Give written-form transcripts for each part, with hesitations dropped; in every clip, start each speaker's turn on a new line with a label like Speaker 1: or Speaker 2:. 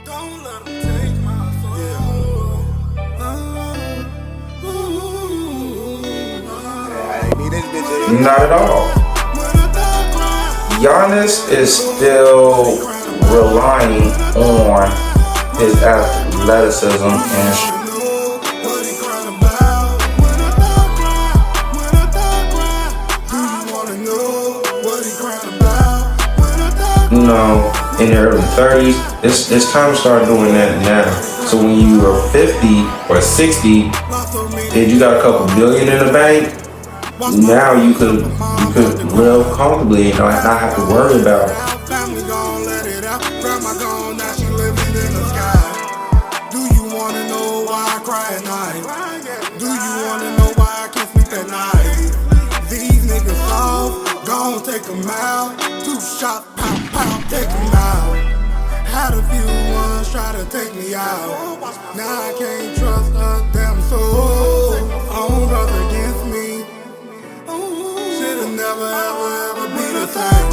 Speaker 1: Don't let them take my soul.
Speaker 2: Not at all. Giannis is still relying on his athleticism and in the early 30s, it's time to start doing that now. So when you are 50 or 60, and you got a couple billion in the bank, now you could live comfortably and not have to worry about it.
Speaker 1: Do you wanna know why I cry at night? Do you wanna know why I can't sleep at night? These niggas off, gon' take them out. 2 shots, pow, pow, take them out. Had a few ones try to take me out. Now I can't trust a damn soul. Own brothers against me. Should've never ever ever be the same.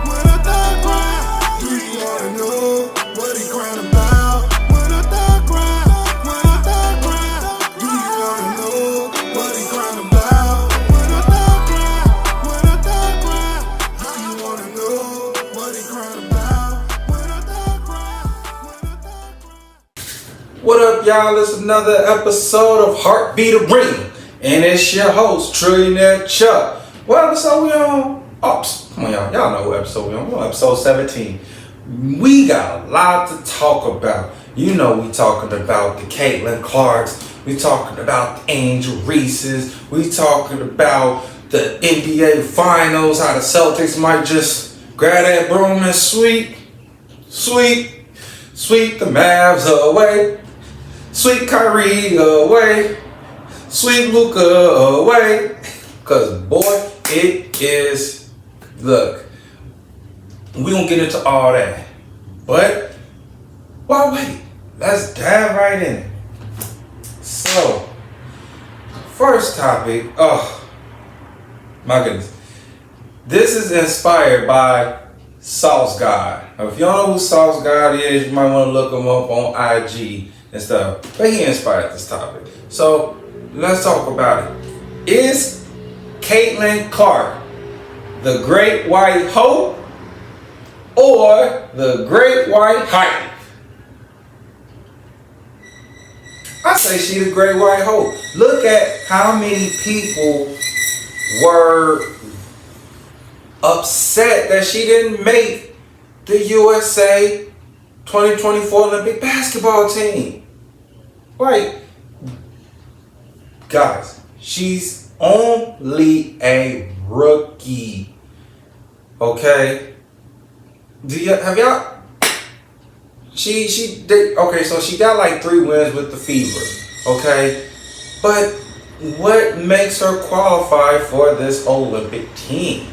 Speaker 1: When a thug cry, do you wanna know what he crying about? When a thug cry, when a thug cry, do you wanna know what he crying about? When a thug cry, when a thug cry, do you wanna know what he crying about? When a thug cry, when a thug cry.
Speaker 2: What up, y'all? It's another episode of Heartbeat of Ring, and it's your host, Trillionaire Chuck. What episode we on? Oh, come on, y'all. Y'all know what episode we on. We're on episode 17. We got a lot to talk about. You know, we talking about the Caitlin Clarks. We talking about the Angel Reeses. We talking about the NBA Finals. How the Celtics might just grab that broom and sweep the Mavs away. Sweep Kyrie away. Sweep Luka away. Cause boy, it is, look, we gonna get into all that, but why wait? Let's dive right in. So, first topic, oh my goodness. This is inspired by Sauce God. Now, if you don't know who Sauce God is, you might want to look him up on IG and stuff, but he inspired this topic. So, let's talk about it. Is Caitlin Clark the Great White Hope or the Great White Hype? I say she the Great White Hope. Look at how many people were upset that she didn't make the USA 2024 Olympic basketball team. Like, guys, she's only a rookie. Okay? Have y'all? Okay, so she got like 3 wins with the Fever. Okay? But what makes her qualify for this Olympic team?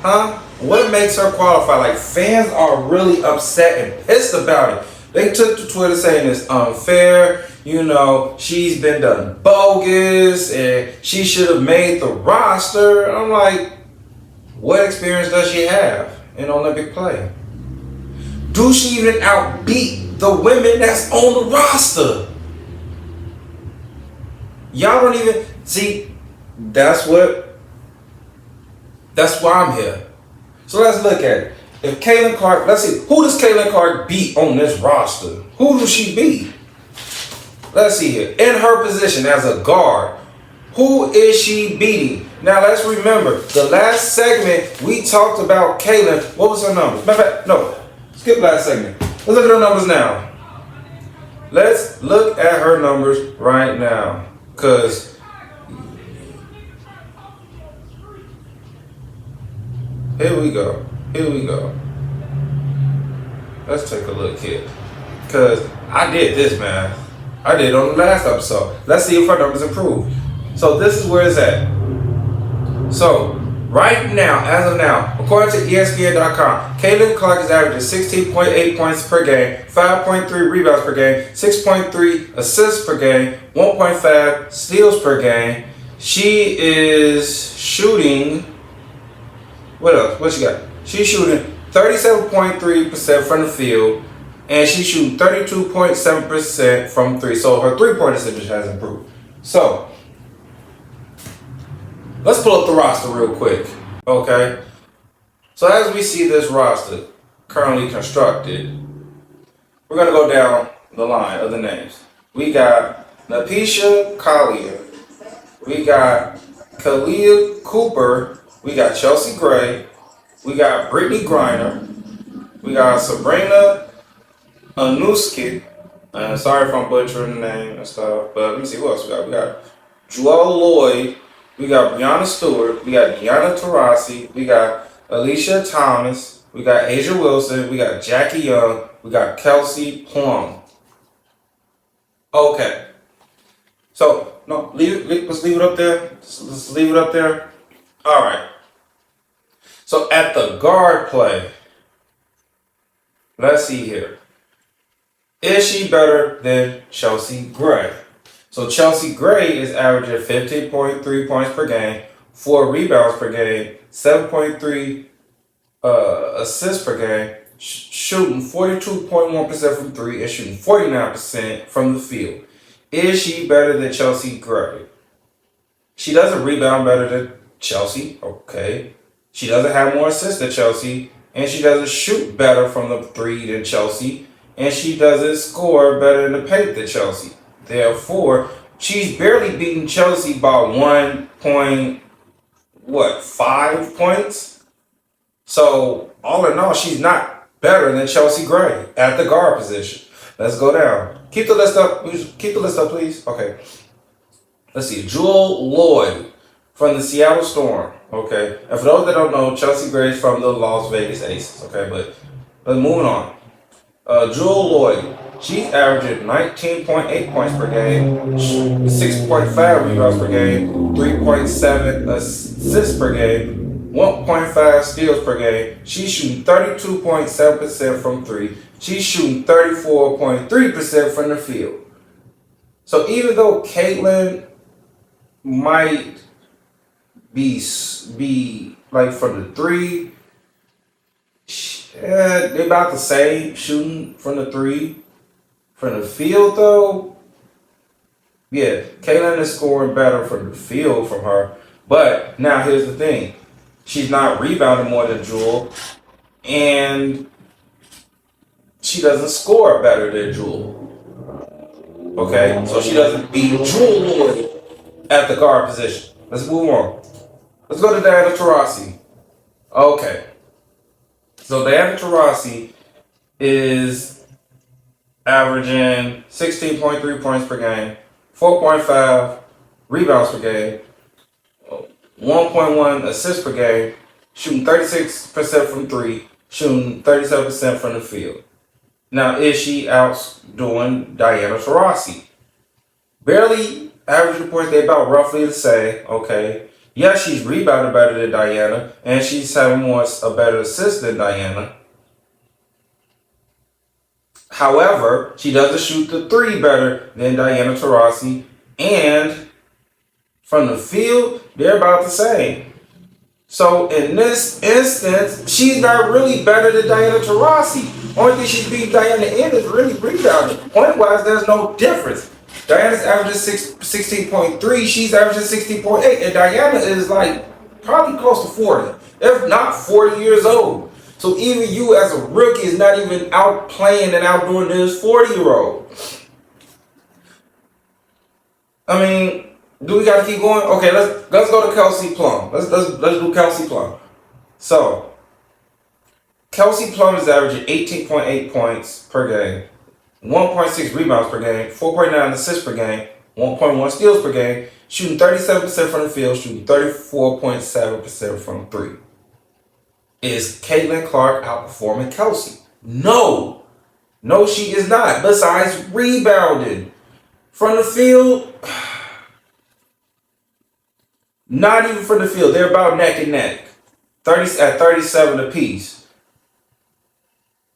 Speaker 2: Huh? What makes her qualify? Like, fans are really upset and pissed about it. They took to Twitter saying it's unfair. You know, she's been done bogus and she should have made the roster. I'm like, what experience does she have in Olympic play? Do she even outbeat the women that's on the roster? Y'all don't even see. That's why I'm here. So let's look at it. If Caitlin Clark, let's see, who does Caitlin Clark beat on this roster? Who does she beat? Let's see here. In her position as a guard, who is she beating? Now let's remember, the last segment we talked about Caitlin. What was her number? Matter of fact, no, skip last segment. Let's look at her numbers now. Let's look at her numbers right now. Cause here we go. Let's take a look here. Cause I did this, man. I did on the last episode. Let's see if her numbers improve. So this is where it's at. So right now, as of now, according to ESPN.com, Caitlin Clark is averaging 16.8 points per game, 5.3 rebounds per game, 6.3 assists per game, 1.5 steals per game. She is shooting. What else? What she got? She's shooting 37.3% from the field, and she's shooting 32.7% from three. So her three-point percentage has improved. So let's pull up the roster real quick. Okay. So as we see this roster currently constructed, we're gonna go down the line of the names. We got Napisha Collier. We got Kalia Cooper. We got Chelsea Gray. We got Brittany Griner. We got Sabrina Anuski. Sorry if I'm butchering the name and stuff, but let me see who else we got. We got Joelle Lloyd. We got Brianna Stewart. We got Deanna Taurasi. We got Alicia Thomas. We got Asia Wilson. We got Jackie Young. We got Kelsey Plum. Okay. So, no, let's leave it up there. Let's leave it up there. All right. So, at the guard play, let's see here. Is she better than Chelsea Gray? So, Chelsea Gray is averaging 15.3 points per game, 4 rebounds per game, 7.3 assists per game, shooting 42.1% from three, and shooting 49% from the field. Is she better than Chelsea Gray? She doesn't rebound better than Chelsea, okay. She doesn't have more assists than Chelsea, and she doesn't shoot better from the three than Chelsea, and she doesn't score better in the paint than Chelsea. Therefore, she's barely beating Chelsea by 5 points? So, all in all, she's not better than Chelsea Gray at the guard position. Let's go down. Keep the list up. Keep the list up, please. Okay. Let's see. Joelle Lloyd from the Seattle Storm. Okay. And for those that don't know, Chelsea Gray is from the Las Vegas Aces. Okay. But moving on. Joelle Lloyd. She's averaging 19.8 points per game, 6.5 rebounds per game, 3.7 assists per game, 1.5 steals per game. She's shooting 32.7% from three. She's shooting 34.3% from the field. So even though Caitlin might be like from the three, they're about the same shooting from the three. From the field, though, yeah, Caitlin is scoring better from the field from her. But now here's the thing. She's not rebounding more than Jewel, and she doesn't score better than Jewel. Okay? So she doesn't beat Jewel Lloyd at the guard position. Let's move on. Let's go to Diana Taurasi. Okay. So Diana Taurasi is averaging 16.3 points per game, 4.5 rebounds per game, 1.1 assists per game, shooting 36% from three, shooting 37% from the field. Now, is she outdoing Diana Taurasi? Barely averaging points, they're about roughly the same, okay? Yeah, she's rebounding better than Diana, and she's having a better assist than Diana. However, she doesn't shoot the three better than Diana Taurasi, and from the field, they're about the same. So in this instance, she's not really better than Diana Taurasi. Only thing she's beating Diana in is really rebounding. Point-wise, there's no difference. Diana's averaging 16.3, she's averaging 16.8, and Diana is like probably close to 40, if not 40 years old. So even you as a rookie is not even outplaying and outdoing this 40-year-old. I mean, do we gotta keep going? Okay, let's go to Kelsey Plum. Let's do Kelsey Plum. So Kelsey Plum is averaging 18.8 points per game, 1.6 rebounds per game, 4.9 assists per game, 1.1 steals per game, shooting 37% from the field, shooting 34.7% from three. Is Caitlin Clark outperforming Kelsey? No. No, she is not. Besides rebounding. From the field, not even from the field. They're about neck and neck. 37 apiece.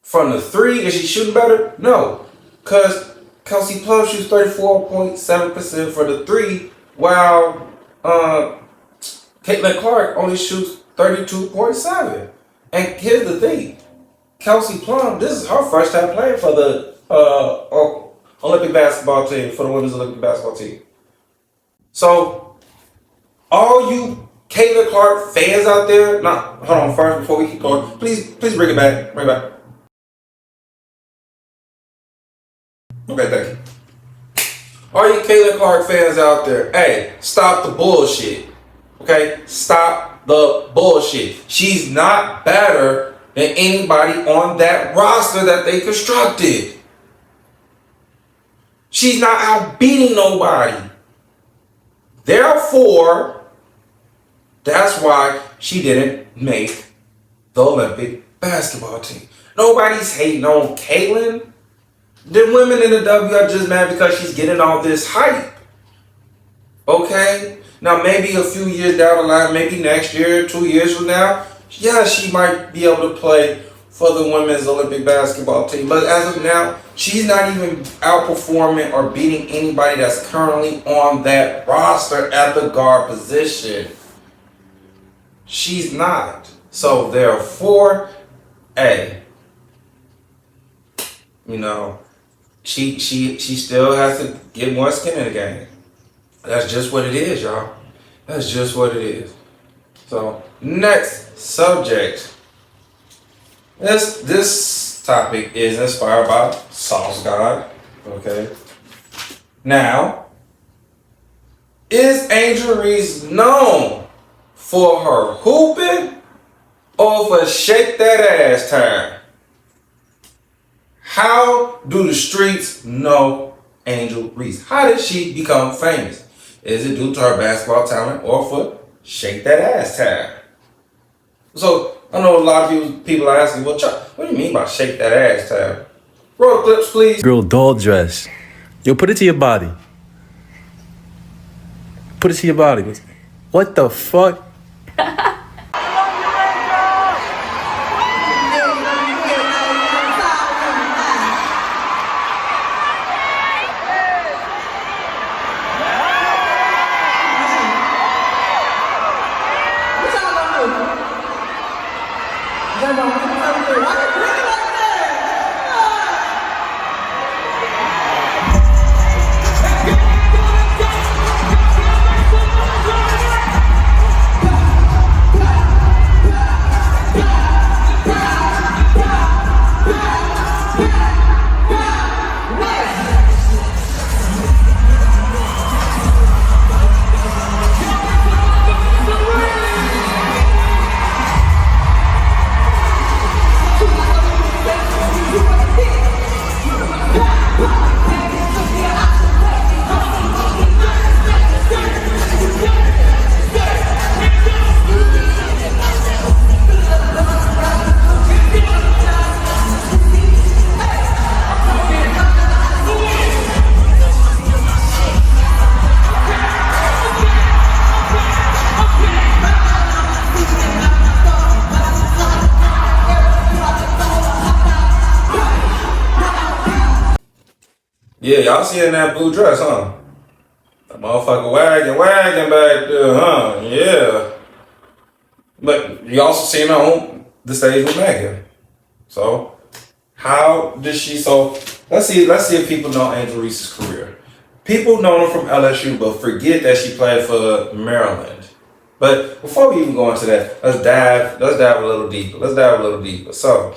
Speaker 2: From the three, is she shooting better? No. Because Kelsey Plum shoots 34.7% for the three, while Caitlin Clark only shoots 32.7. And here's the thing. Kelsey Plum, this is her first time playing for the Olympic basketball team, for the women's Olympic basketball team. So, all you Caitlin Clark fans out there, hold on first before we keep going, please bring it back. Bring it back. Okay, thank you. All you Caitlin Clark fans out there, hey, stop the bullshit. Okay? Stop the bullshit. She's not better than anybody on that roster that they constructed. She's not outbeating nobody. Therefore, that's why she didn't make the Olympic basketball team. Nobody's hating on Caitlin. The women in the W are just mad because she's getting all this hype. Okay? Now, maybe a few years down the line, maybe next year, 2 years from now, yeah, she might be able to play for the women's Olympic basketball team. But as of now, she's not even outperforming or beating anybody that's currently on that roster at the guard position. She's not. So, therefore, hey, you know, she still has to get more skin in the game. That's just what it is, y'all. That's just what it is. So, next subject. This topic is inspired by Sauce God. Okay. Now, is Angel Reese known for her hooping or for shake that ass time? How do the streets know Angel Reese? How did she become famous? Is it due to her basketball talent or for shake that ass time? So, I know a lot of people are asking, well, Chuck, what do you mean by shake that ass time? Roll the clips, please.
Speaker 3: Girl, doll dress. Yo, put it to your body. Put it to your body. What the fuck?
Speaker 2: Yeah, y'all seeing that blue dress, huh? The motherfucker wagging back there, huh? Yeah. But you also seen her on the stage with Megan. So, how did she, let's see if people know Angel Reese's career. People know her from LSU, but forget that she played for Maryland. But before we even go into that, let's dive a little deeper. So,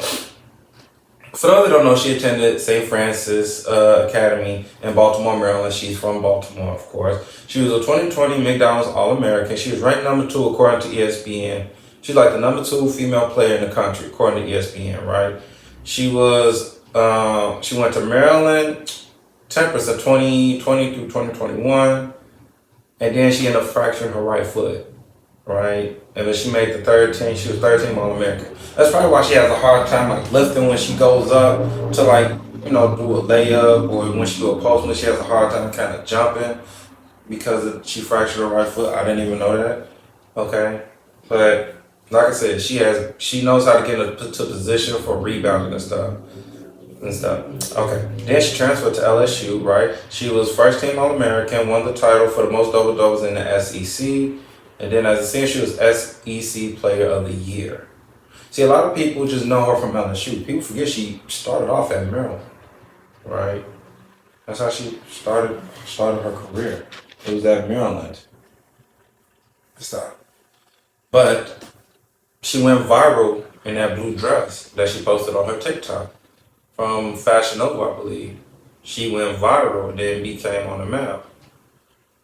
Speaker 2: for those that don't know, she attended St. Francis Academy in Baltimore, Maryland. She's from Baltimore, of course. She was a 2020 McDonald's All-American. She was ranked number 2 according to ESPN. She's like the number 2 female player in the country, according to ESPN, right? She went to Maryland Tempest of 2020 through 2021. And then she ended up fracturing her right foot, right? And then she made the third team. She was 13th All-American. That's probably why she has a hard time like lifting when she goes up to like, do a layup, or when she do a post, when she has a hard time kind of jumping because she fractured her right foot. I didn't even know that. Okay. But like I said, she knows how to get into position for rebounding and stuff. Okay. Then she transferred to LSU, right? She was first team All-American, won the title for the most double-doubles in the SEC. And then as a senior, she was SEC Player of the Year. See, a lot of people just know her from LSU. People forget she started off at Maryland, right? That's how she started her career. It was at Maryland. Stop. But she went viral in that blue dress that she posted on her TikTok from Fashion Nova, I believe. She went viral and then became on the map.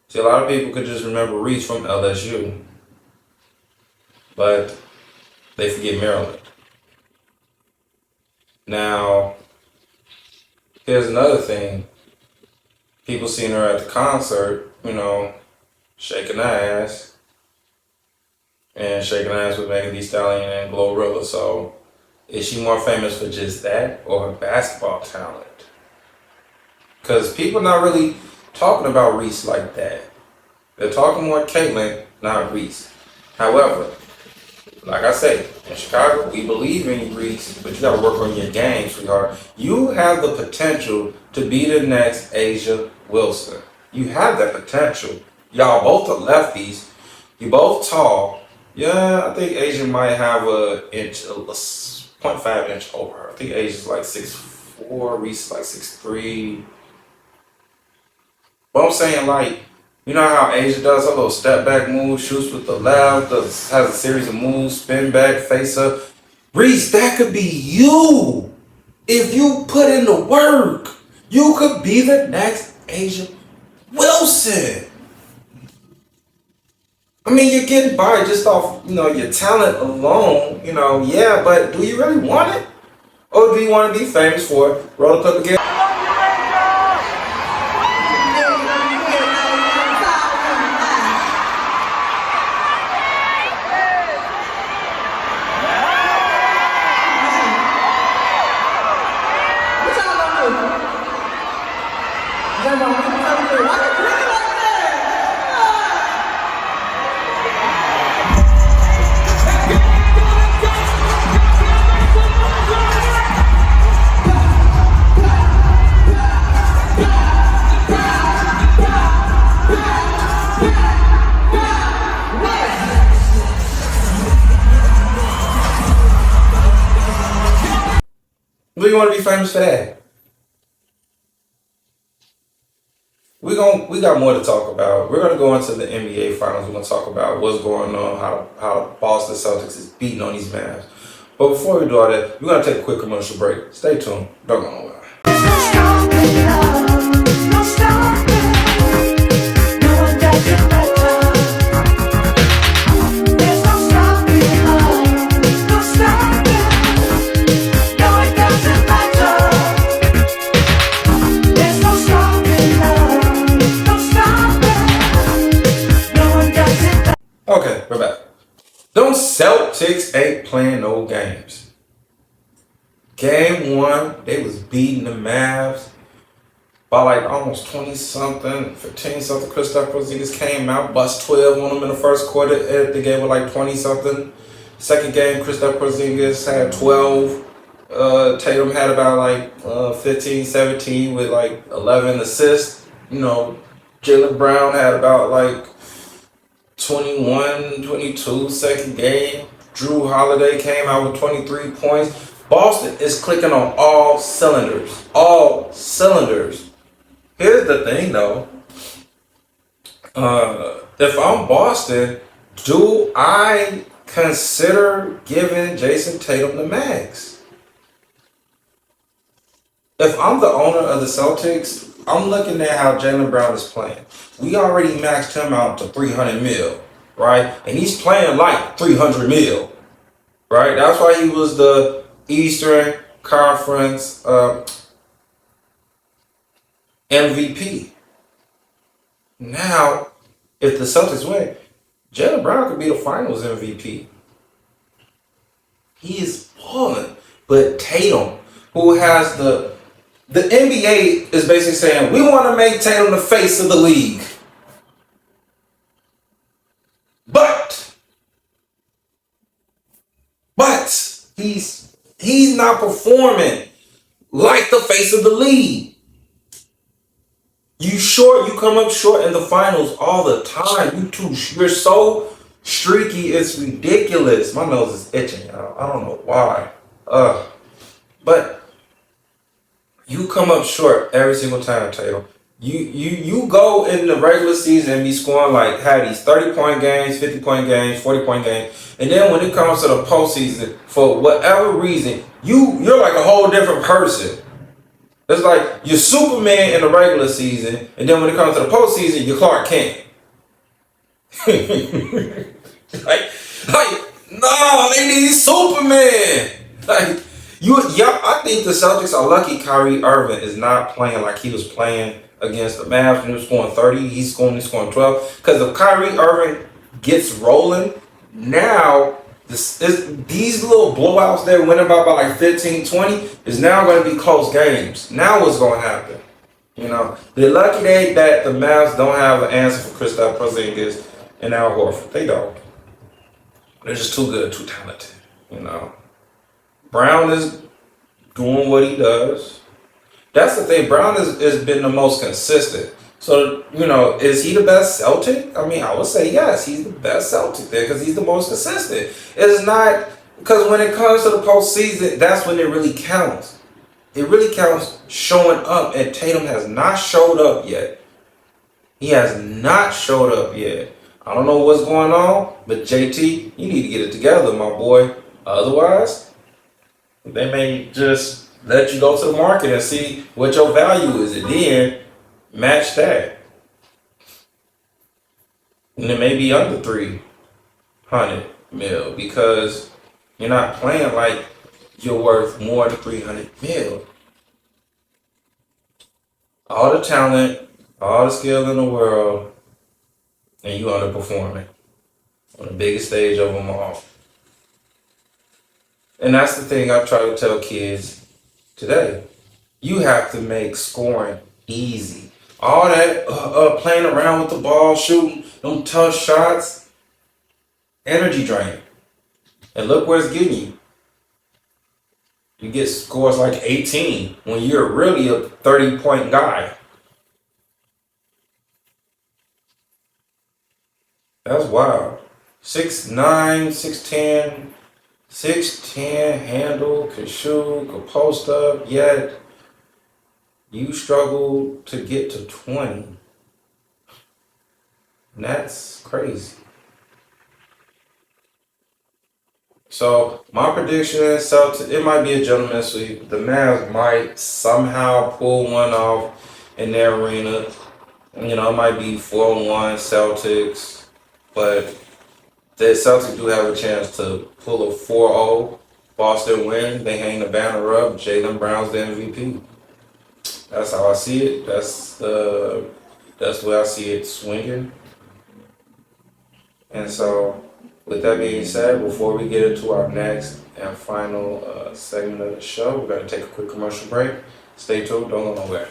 Speaker 2: See, a lot of people could just remember Reese from LSU, but they forget Maryland. Now, here's another thing. People seen her at the concert, shaking her ass. And shaking ass with Megan Thee Stallion and Glorilla. So, is she more famous for just that or her basketball talent? Because people not really talking about Reese like that. They're talking more Caitlyn, not Reese. However, like I say, in Chicago, we believe in you, Reese, but you got to work on your game, sweetheart. You have the potential to be the next Asia Wilson. You have that potential. Y'all both are lefties. You both tall. Yeah, I think Asia might have a 0.5 inch over her. I think Asia's like 6'4", Reese is like 6'3". But I'm saying, like, you know how Asia does a little step back move, shoots with the left, has a series of moves, spin back, face up. Reese, that could be you. If you put in the work, you could be the next Asia Wilson. I mean, you're getting by just off, your talent alone, yeah, but do you really want it? Or do you want to be famous for it? Roll the clip again. Do you want to be famous for that? We got more to talk about. We're gonna go into the NBA finals. We're gonna talk about what's going on, how Boston Celtics is beating on these Mavs. But before we do all that, we're gonna take a quick commercial break. Stay tuned. Don't go nowhere. Okay, we're back. Them Celtics ain't playing no games. Game 1, they was beating the Mavs by like almost 20-something, 15-something. Kristaps Porzingis came out, bust 12 on them in the first quarter. The game was like 20-something. Second game, Kristaps Porzingis had 12. Tatum had about like 15, 17 with like 11 assists. Jaylen Brown had about like 21, 22 second game. Drew Holiday came out with 23 points. Boston is clicking on all cylinders. All cylinders. Here's the thing though. If I'm Boston, do I consider giving Jason Tatum the max? If I'm the owner of the Celtics, I'm looking at how Jaylen Brown is playing. We already maxed him out to 300 mil, right? And he's playing like 300 mil, right? That's why he was the Eastern Conference MVP. Now, if the Celtics win, Jaylen Brown could be the Finals MVP. He is balling. But Tatum, who has the NBA is basically saying, we want to make Tatum the face of the league. But he's not performing like the face of the league. You come up short in the finals all the time. You're streaky. It's ridiculous. My nose is itching, y'all. I don't know why. But you come up short every single time, Tatum. You go in the regular season and be scoring like had these 30-point games, 50-point games, 40-point games, and then when it comes to the postseason, for whatever reason, you're like a whole different person. It's like you're Superman in the regular season, and then when it comes to the postseason, you're Clark Kent. No, they need Superman. I think the Celtics are lucky Kyrie Irving is not playing like he was playing against the Mavs when he was scoring 30. He's scoring 12. Because if Kyrie Irving gets rolling, now these little blowouts they're winning by like 15, 20 is now going to be close games. Now what's going to happen? They're lucky that the Mavs don't have an answer for Kristaps Porzingis and Al Horford. They don't. They're just too good, too talented. Brown is doing what he does. That's the thing. Brown has been the most consistent. So, is he the best Celtic? I mean, I would say yes, he's the best Celtic there because he's the most consistent. It's not, because when it comes to the postseason, that's when it really counts. It really counts showing up, and Tatum has not showed up yet. He has not showed up yet. I don't know what's going on, but JT, you need to get it together, my boy. Otherwise, they may just let you go to the market and see what your value is, and then match that. And it may be under 300 mil because you're not playing like you're worth more than 300 mil. All the talent, all the skill in the world, and you underperforming on the biggest stage of them all. And that's the thing I try to tell kids today. You have to make scoring easy. All that playing around with the ball, shooting them tough shots, energy draining. And look where it's getting you. You get scores like 18 when you're really a 30-point guy. That's wild. 6'9", 6'10", 6'10", handle, can shoot, can post up, yet you struggle to get to 20. And that's crazy. So my prediction is Celtics, it might be a gentleman's sweep. The Mavs might somehow pull one off in their arena. It might be 4-1 Celtics. But the Celtics do have a chance to pull a 4-0 Boston win. They hang the banner up. Jaylen Brown's the MVP. That's how I see it. That's the way I see it swinging. And so, with that being said, before we get into our next and final segment of the show, we're going to take a quick commercial break. Stay tuned. Don't go nowhere.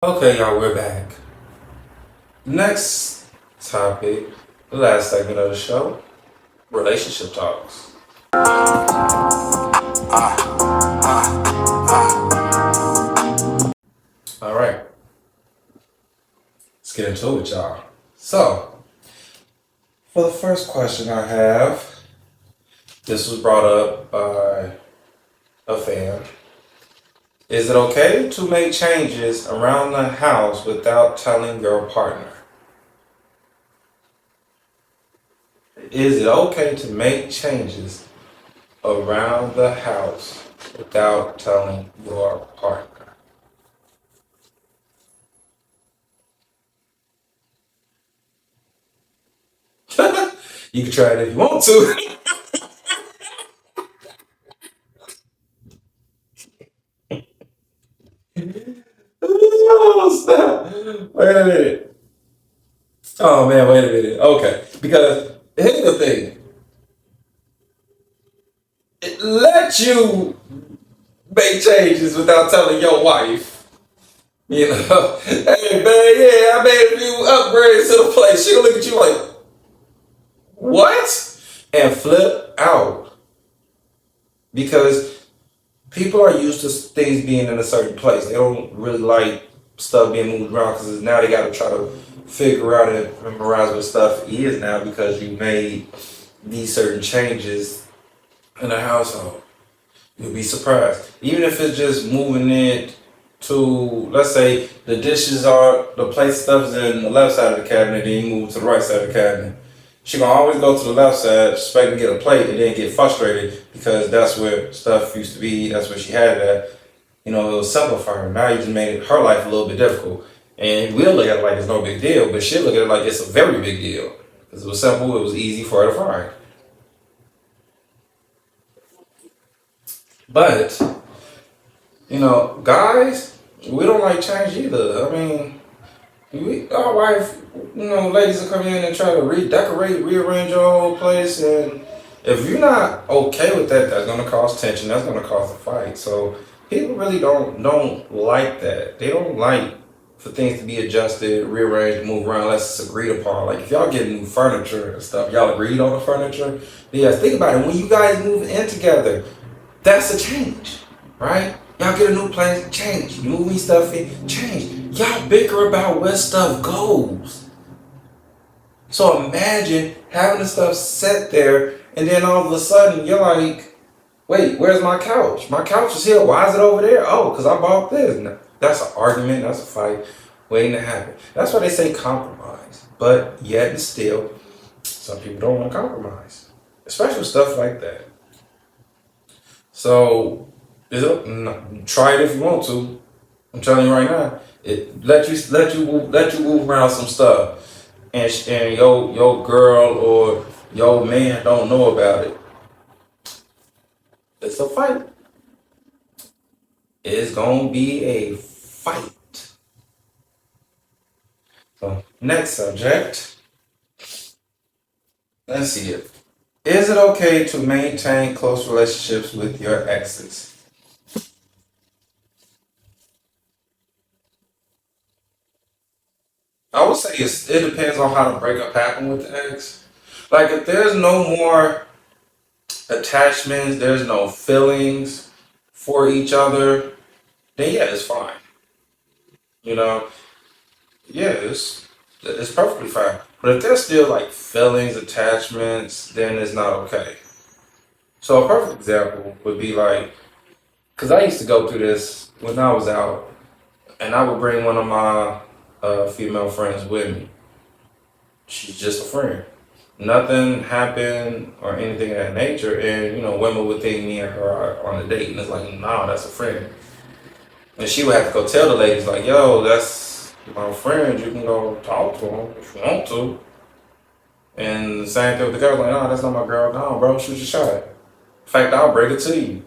Speaker 2: Okay, y'all, we're back. Next topic, the last segment of the show, relationship talks. All right, let's get into it, y'all. So, for the first question I have, this was brought up by a fan. Is it okay to make changes around the house without telling your partner? Is it okay to make changes around the house without telling your partner? You can try it if you want to. Oh, stop. Wait a minute. Oh, man, wait a minute. Okay. Because here's the thing. let you make changes without telling your wife. You know, hey man, yeah, I made a few upgrades to the place. She gonna look at you like, what? And flip out. Because people are used to things being in a certain place. They don't really like stuff being moved around because now they got to try to figure out and memorize what stuff is now because you made these certain changes in the household. You'll be surprised. Even if it's just moving it to, let's say the dishes are, the plate stuff's in the left side of the cabinet, then you move to the right side of the cabinet. She gonna always go to the left side, expect to get a plate, and then get frustrated because that's where stuff used to be. That's where she had it at. You know, it was simplify her. Now you just made her life a little bit difficult, and we'll look at it like it's no big deal, but she'll look at it like it's a very big deal because it was simple. It was easy for her to find. But you know, guys, we don't like change either. I mean, our wife, you know, ladies will come in and try to redecorate, rearrange your whole place, and if you're not okay with that, that's gonna cause tension. That's gonna cause a fight. So people really don't like that. They don't like for things to be adjusted, rearranged, move around unless it's agreed upon. Like if y'all get new furniture and stuff, y'all agreed on the furniture. Yeah, think about it. When you guys move in together, that's a change, right? Y'all get a new place, change. You moving stuff in, change. Y'all bicker about where stuff goes. So imagine having the stuff set there, and then all of a sudden you're like, wait, where's my couch? My couch is here. Why is it over there? Oh, because I bought this. No, that's an argument. That's a fight waiting to happen. That's why they say compromise. But yet and still, some people don't want to compromise, especially with stuff like that. So, try it if you want to. I'm telling you right now, it let you move around some stuff, and your girl or your man don't know about it. It's a fight. It's gonna be a fight. So next subject. Let's see it. Is it okay to maintain close relationships with your exes? I would say it depends on how the breakup happened with the ex. Like if there's no more attachments, there's no feelings for each other, then yeah, it's fine. You know, yeah, it's perfectly fine. But if there's still like feelings, attachments, then it's not okay. So a perfect example would be like, because I used to go through this when I was out, and I would bring one of my female friends with me. She's just a friend. Nothing happened or anything of that nature, and you know, women would think me and her are on a date, and it's like, nah, that's a friend. And she would have to go tell the ladies like, yo, that's my friend. You can go talk to him if you want to. And the same thing with the girl, like, no, that's not my girl. No, bro, shoot your shot. In fact, I'll break it to you.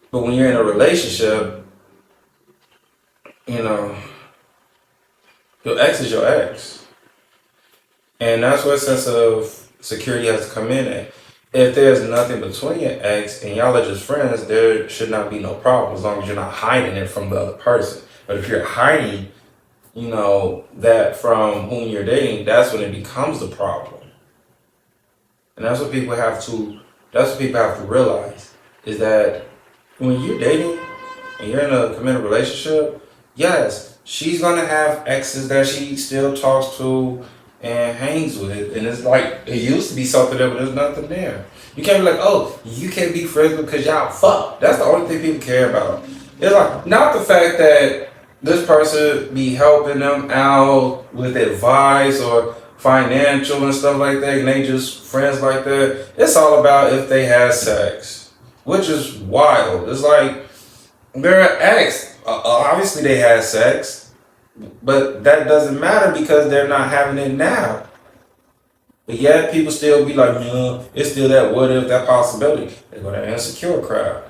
Speaker 2: But when you're in a relationship, you know, your ex is your ex. And that's where a sense of security has to come in at. If there's nothing between your ex and y'all are just friends, there should not be no problem as long as you're not hiding it from the other person. But if you're hiding, you know, that from whom you're dating, that's when it becomes the problem. And that's what people have to realize is that when you're dating and you're in a committed relationship, yes, she's gonna have exes that she still talks to and hangs with, and it's like it used to be something there, but there's nothing there. You can't be like, oh, you can't be friends because y'all fuck. That's the only thing people care about. It's like not the fact that this person be helping them out with advice or financial and stuff like that, and they just friends like that. It's all about if they had sex, which is wild. It's like they're ex. Obviously, they had sex. But that doesn't matter because they're not having it now. But yet people still be like, no, it's still that what if, that possibility. They go to insecure crowd.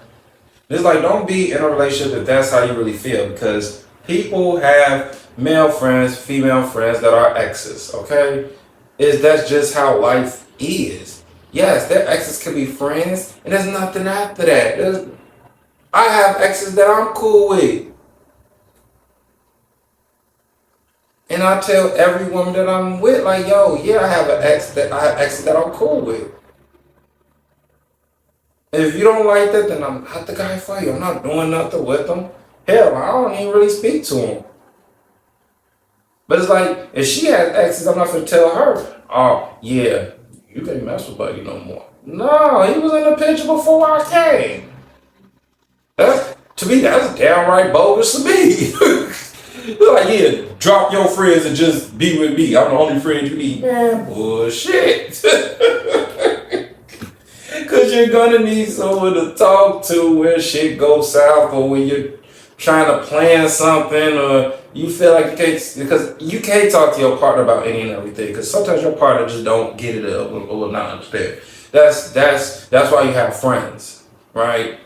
Speaker 2: It's like, don't be in a relationship if that's how you really feel, because people have male friends, female friends that are exes, okay? That's just how life is. Yes, their exes can be friends, and there's nothing after that. I have exes that I'm cool with. And I tell every woman that I'm with, like, yo, yeah, I have exes that I'm cool with. And if you don't like that, then I'm not the guy for you. I'm not doing nothing with them. Hell, I don't even really speak to them. But it's like, if she has exes, I'm not gonna tell her, oh, yeah, you can't mess with Buddy no more. No, he was in the picture before I came. To me, that's downright bogus to me. You're like, yeah, drop your friends and just be with me. I'm the only friend you need. Man, bullshit. Because you're going to need someone to talk to when shit goes south or when you're trying to plan something or you feel like you can't, because you can't talk to your partner about any and everything because sometimes your partner just don't get it or will not understand. That's why you have friends, right?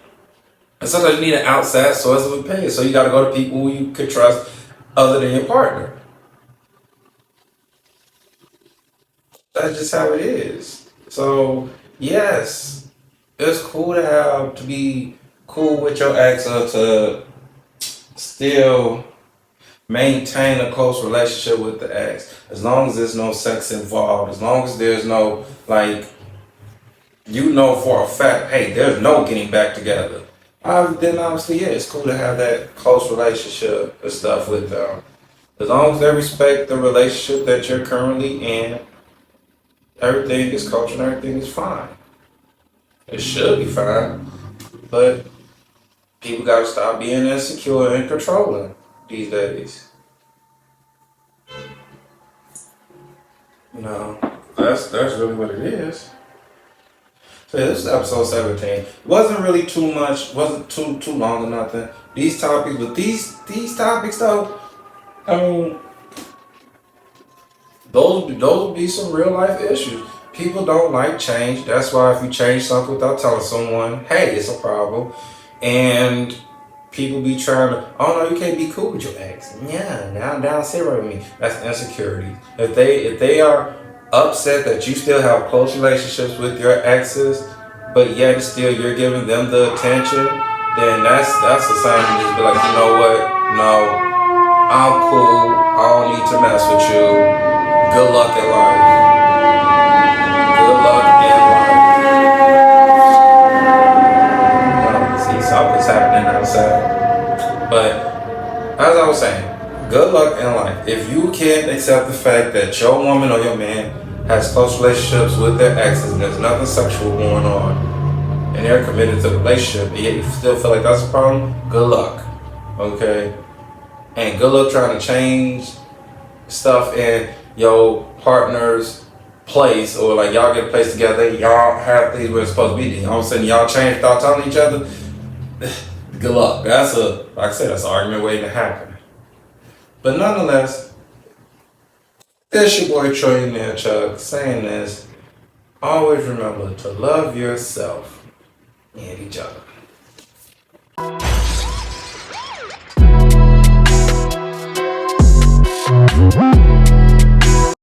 Speaker 2: And sometimes you need an outside source of opinion. So you got to go to people who you could trust other than your partner. That's just how it is. So yes, it's cool to be cool with your ex or to still maintain a close relationship with the ex. As long as there's no sex involved, as long as there's no, like, you know for a fact, hey, there's no getting back together. Then obviously, yeah, it's cool to have that close relationship and stuff with them. As long as they respect the relationship that you're currently in, everything is culture and everything is fine. It should be fine. But people gotta stop being insecure and controlling these days. You know, that's really what it is. So yeah, this is episode 17. Wasn't really too much, wasn't too long or nothing. These topics, but these topics though, I mean, those will be some real life issues. People don't like change. That's why if you change something without telling someone, hey, it's a problem. And people be trying to, oh no, you can't be cool with your ex. Yeah, now down zero with me. That's insecurity. If they are upset that you still have close relationships with your exes, but yet still you're giving them the attention, then that's a sign to just be like, you know what? No, I'm cool. I don't need to mess with you. Good luck in life. Good luck in life. See, something's happening outside. But as I was saying, good luck in life. If you can't accept the fact that your woman or your man has close relationships with their exes and there's nothing sexual going on, and they're committed to the relationship, and yet you still feel like that's a problem, good luck. Okay? And good luck trying to change stuff in your partner's place, or like y'all get a place together, y'all have things where it's supposed to be, and all of a sudden y'all change without telling each other. Good luck. Like I said, that's an argument waiting to happen. But nonetheless, it's your boy Trillionaire Chuck saying this. Always remember to love yourself and each other.